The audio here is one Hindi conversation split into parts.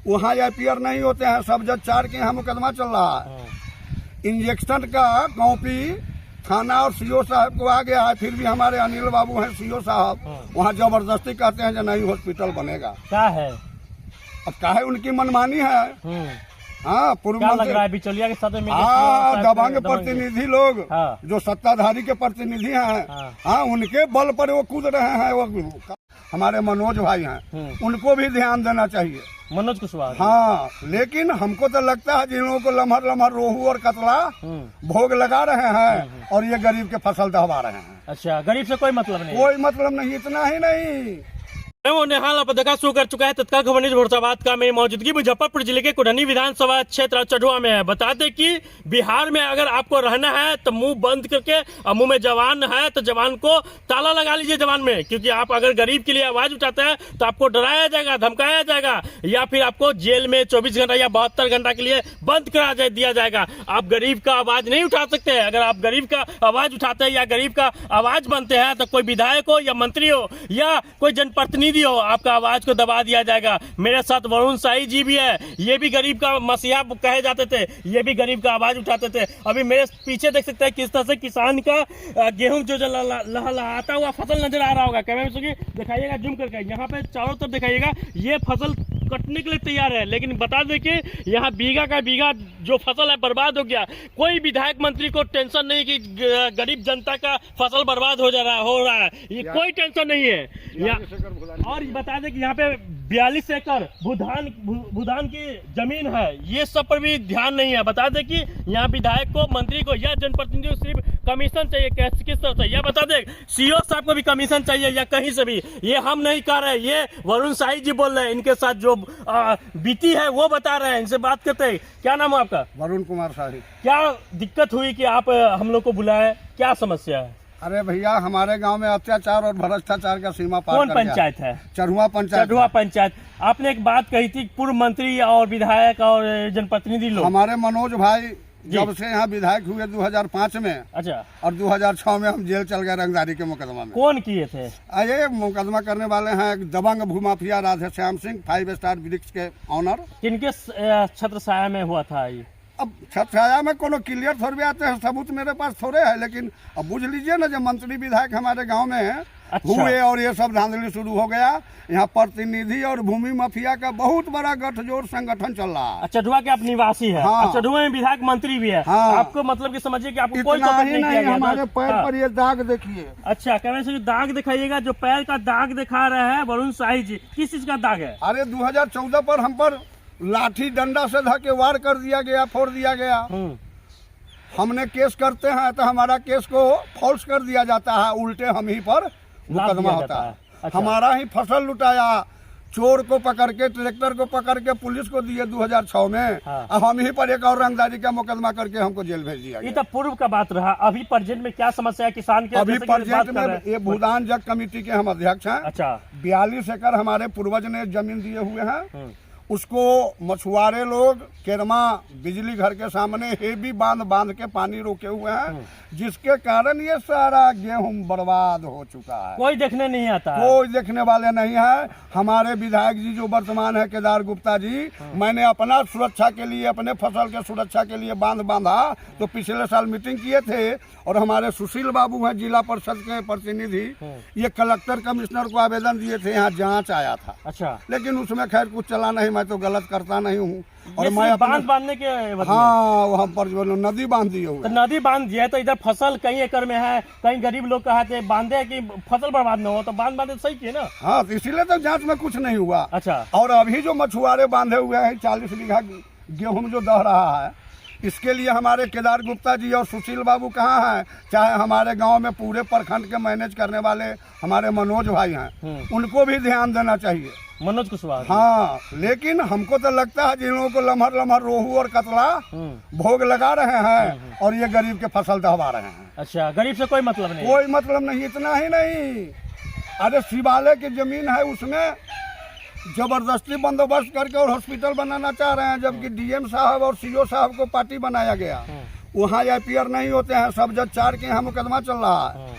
वहाँ IPR नहीं होते हैं, सब जज 4 के यहाँ मुकदमा चल रहा है। इंजेक्शन का कॉपी थाना और CO साहब को आ गया है, फिर भी हमारे अनिल बाबू हैं CO साहब, वहाँ जबरदस्ती कहते हैं कि नहीं हॉस्पिटल बनेगा। क्या है अब क्या है, उनकी मनमानी है। हाँ, पूर्व क्या लग मंत्री, रहा है बिचौलिया के साथ में दबंग प्रतिनिधि लोग जो सत्ताधारी के प्रतिनिधि हैं, हाँ, उनके बल पर वो कूद रहे हैं। वो हमारे मनोज भाई हैं, उनको भी ध्यान देना चाहिए, मनोज कुशवाहा। हाँ, लेकिन हमको तो लगता है जिन लोगों को लम्हर लम्हर रोहू और कतला भोग लगा रहे हैं और ये गरीब के फसल दबा रहे हैं। अच्छा, गरीब से कोई मतलब नहीं? कोई मतलब नहीं, इतना ही नहीं। नेहाल पत्रकार शुरू कर चुका है तत्काल खबर न्यूज भोरसाबाद का। मेरी मौजूदगी मुजफ्फरपुर जिले के कुढ़नी विधानसभा क्षेत्र चढ़ुआ में है। बता दें कि बिहार में अगर आपको रहना है तो मुंह बंद करके, और मुंह में जवान है तो जवान को ताला लगा लीजिए जवान में, क्योंकि आप अगर गरीब के लिए आवाज उठाते हैं तो आपको डराया जाएगा, धमकाया जाएगा, या फिर आपको जेल में 24 घंटा या 72 घंटा के लिए बंद करा दिया जाएगा। आप गरीब का आवाज नहीं उठा सकते। अगर आप गरीब का आवाज उठाते हैं या गरीब का आवाज बनते हैं तो कोई विधायक हो या मंत्री हो या कोई जनप्रतिनिधि हो, आपका आवाज को दबा दिया जाएगा। मेरे साथ वरुण शाही जी भी है, ये भी गरीब का मसीहा कहे जाते थे, ये भी गरीब का आवाज उठाते थे। अभी मेरे पीछे देख सकते हैं किस तरह से किसान का गेहूं जो लहलहाता हुआ फसल नजर आ रहा होगा। कैमरे में दिखाइएगा जूम करके, यहाँ पे चारों तरफ दिखाइएगा, ये फसल कटने के लिए तैयार है। लेकिन बता दें कि यहाँ बीघा का बीघा जो फसल है बर्बाद हो गया। कोई विधायक मंत्री को टेंशन नहीं कि गरीब जनता का फसल बर्बाद हो रहा है, ये कोई टेंशन नहीं है। और बता दें कि यहाँ पे 42 एकड़ भूधान की जमीन है, ये सब पर भी ध्यान नहीं है। बता दें कि यहाँ विधायक को, मंत्री को या जनप्रतिनिधि को सिर्फ कमीशन चाहिए। किस तरह से यह बता दें, CO साहब को भी कमीशन चाहिए या कहीं से भी, ये हम नहीं कर रहे, ये वरुण शाही जी बोल रहे हैं। इनके साथ जो बीती है वो बता रहे हैं, इनसे बात करते हैं। क्या नाम है आपका? वरुण कुमार शाही। क्या दिक्कत हुई कि आप हम लोग को बुलाए, क्या समस्या है? अरे भैया, हमारे गांव में अत्याचार और भ्रष्टाचार का सीमा पार कौन पंचायत है? चढ़ुआ पंचायत। चढ़ुआ पंचायत। आपने एक बात कही थी, पूर्व मंत्री और विधायक और जनप्रतिनिधि लोग, हमारे मनोज भाई जब से यहाँ विधायक हुए 2005 में, अच्छा, और 2006 में हम जेल चल गए रंगदारी के मुकदमा में। कौन किए थे? ये मुकदमा करने वाले हैं एक दबंग भूमाफिया राधे श्याम सिंह, 5 स्टार वृक्ष के ऑनर। किनके छत्र छाया में हुआ था ये? अब छाया में कोनो क्लियर थोड़े आते हैं, सबूत मेरे पास थोड़े है, लेकिन अब बुझ लीजिए ना, जब मंत्री विधायक हमारे गांव में हुए और ये सब धांधली शुरू हो गया, यहाँ प्रतिनिधि और भूमि माफिया का बहुत बड़ा गठजोड़ संगठन चल रहा है। चढ़ुआ के आप निवासी है? हाँ। चढ़ुआ में विधायक मंत्री भी है। हाँ। आपको मतलब कि समझिए कि आपको कोई इतना ही नहीं, हमारे पैर हाँ। पर ये दाग देखिए। अच्छा, कैमरे से दाग दिखाइएगा, जो पैर का दाग दिखा रहे हैं वरुण शाही जी, किस चीज का दाग है? अरे 2014 पर हम पर लाठी डंडा से धके वार कर दिया गया, फोड़ दिया गया। हमने केस करते हैं तो हमारा केस को फॉल्स कर दिया जाता है, उल्टे हम ही पर मुकदमा होता है। अच्छा। हमारा ही फसल लुटाया, चोर को पकड़ के, ट्रैक्टर को पकड़ के पुलिस को दिए 2006 में। हाँ। हम ही पर एक और रंगदारी का मुकदमा करके हमको जेल भेज दिया गया। ये तो पूर्व का बात रहा। अभी प्रेजेंट में क्या समस्या है किसान के? अभी प्रेजेंट में ये भूदान जग कमेटी के हम अध्यक्ष हैं। अच्छा। 42 एकड़ हमारे पूर्वज ने जमीन दिए हुए हैं, उसको मछुआरे लोग केरमा बिजली घर के सामने हेवी बांध के पानी रोके हुए हैं, जिसके कारण ये सारा गेहूं बर्बाद हो चुका है। कोई देखने नहीं आता, कोई देखने वाले नहीं है। हमारे विधायक जी जो वर्तमान है केदार गुप्ता जी, मैंने अपना सुरक्षा के लिए, अपने फसल के सुरक्षा के लिए बांधा तो पिछले साल मीटिंग किए थे, और हमारे सुशील बाबू हैं जिला परिषद के प्रतिनिधि, ये कलेक्टर कमिश्नर को आवेदन दिए थे, यहाँ जांच आया था। अच्छा। लेकिन उसमें खैर कुछ चला नहीं, मैं तो गलत करता नहीं हूँ। और मैं बांधने के, हाँ, वहाँ पर जो नदी बांध दिए हुए, तो नदी बांध दिया तो इधर फसल कई एकड़ में है, कई गरीब लोग कहते बांधे कि फसल बर्बाद न हो, तो बांधे सही किए ना। हाँ, तो इसीलिए तो जांच में कुछ नहीं हुआ। अच्छा। और अभी जो मछुआरे बांधे हुए हैं 40 बीघा गेहूं जो दह रहा है, इसके लिए हमारे केदार गुप्ता जी और सुशील बाबू कहाँ हैं, चाहे हमारे गांव में पूरे प्रखंड के मैनेज करने वाले हमारे मनोज भाई हैं, उनको भी ध्यान देना चाहिए। मनोज कुशवाहा। हाँ, लेकिन हमको तो लगता है जिन लोगों को लम्हर लम्हर रोहू और कतला भोग लगा रहे हैं और ये गरीब के फसल दबा रहे हैं। अच्छा, गरीब से कोई मतलब नहीं? कोई मतलब नहीं, इतना ही नहीं। अरे शिवालय की जमीन है, उसमें जबरदस्ती बंदोबस्त करके और हॉस्पिटल बनाना चाह रहे हैं, जबकि DM साहब और CO साहब को पार्टी बनाया गया। वहाँ IPR नहीं होते हैं, सब जज 4 के यहाँ मुकदमा चल रहा है।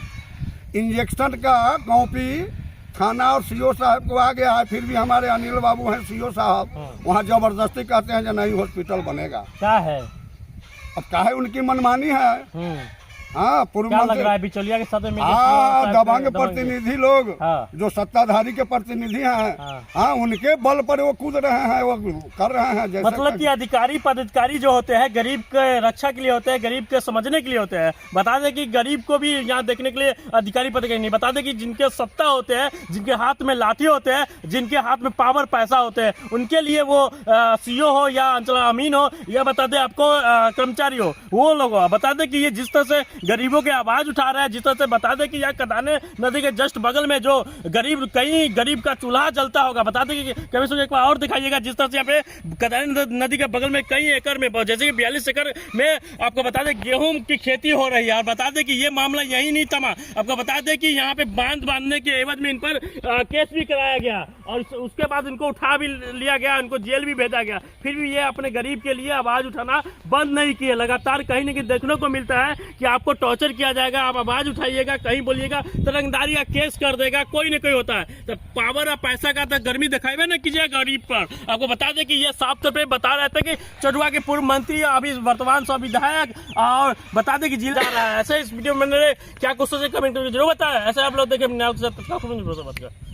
इंजेक्शन का कॉपी थाना और सीओ साहब को आ गया है, फिर भी हमारे अनिल बाबू हैं सीओ साहब, वहाँ जबरदस्ती कहते हैं कि नहीं हॉस्पिटल बनेगा। क्या है अब क्या है, उनकी मनमानी है। हाँ, पूर्व क्या लग मंत्री, रहा है बिचौलिया के साथ में हाँ, दबंग प्रतिनिधि लोग, हाँ। जो सत्ताधारी के प्रतिनिधि हैं, हाँ। हाँ, उनके बल पर वो कूद रहे हैं, वो कर रहे हैं जैसे मतलब कि अधिकारी पदाधिकारी जो होते हैं गरीब के रक्षा के लिए होते हैं, गरीब के समझने के लिए होते हैं। बता दें कि गरीब को भी यहाँ देखने के लिए अधिकारी पदाधिकारी नहीं, बता दें कि जिनके सत्ता होते हैं, जिनके हाथ में लाठी होते हैं, जिनके हाथ में पावर पैसा होते हैं, उनके लिए वो सीओ हो या अंचल अमीन हो या बता दें आपको कर्मचारी हो, वो लोग हो। बता दें कि ये जिस तरह से गरीबों की आवाज उठा रहा है, जिस तरह से बता दें कि यहाँ कदाने नदी के जस्ट बगल में जो गरीब, कहीं गरीब का चूल्हा जलता होगा। बता दें कि कभी सोच एक बार और दिखाइएगा, जिस तरह से यहाँ पे कदाने नदी के बगल में कई एकड़ में, जैसे कि 42 एकड़ में आपको बता दें गेहूं की खेती हो रही है। और बता दें कि ये मामला यही नहीं थमा, आपको बता दें कि यहाँ पे बांध बांधने के एवज में इन पर केस भी कराया गया और उसके बाद इनको उठा भी लिया गया, इनको जेल भी भेजा गया। फिर भी ये अपने गरीब के लिए आवाज उठाना बंद नहीं किए। लगातार कहीं न कहीं देखने को मिलता है कि आपको टॉर्चर किया जाएगा, आप आवाज उठाइएगा, कहीं बोलिएगा तो रंगदारी का केस कर देगा, कोई न कोई होता है। तो पावर और पैसा का तो गर्मी दिखाएगा ना कीजिए गरीब पर। आपको बता दें कि ये साफ तौर पर बता रहे थे कि चटुआ के पूर्व मंत्री अभी वर्तमान सौ विधायक, और बता दें कि जिला रहा है। ऐसे इस वीडियो में मैंने क्या कुछ सोचे कमेंट करके जरूर बताया। ऐसे आप लोग देखें भरोसा मत कर।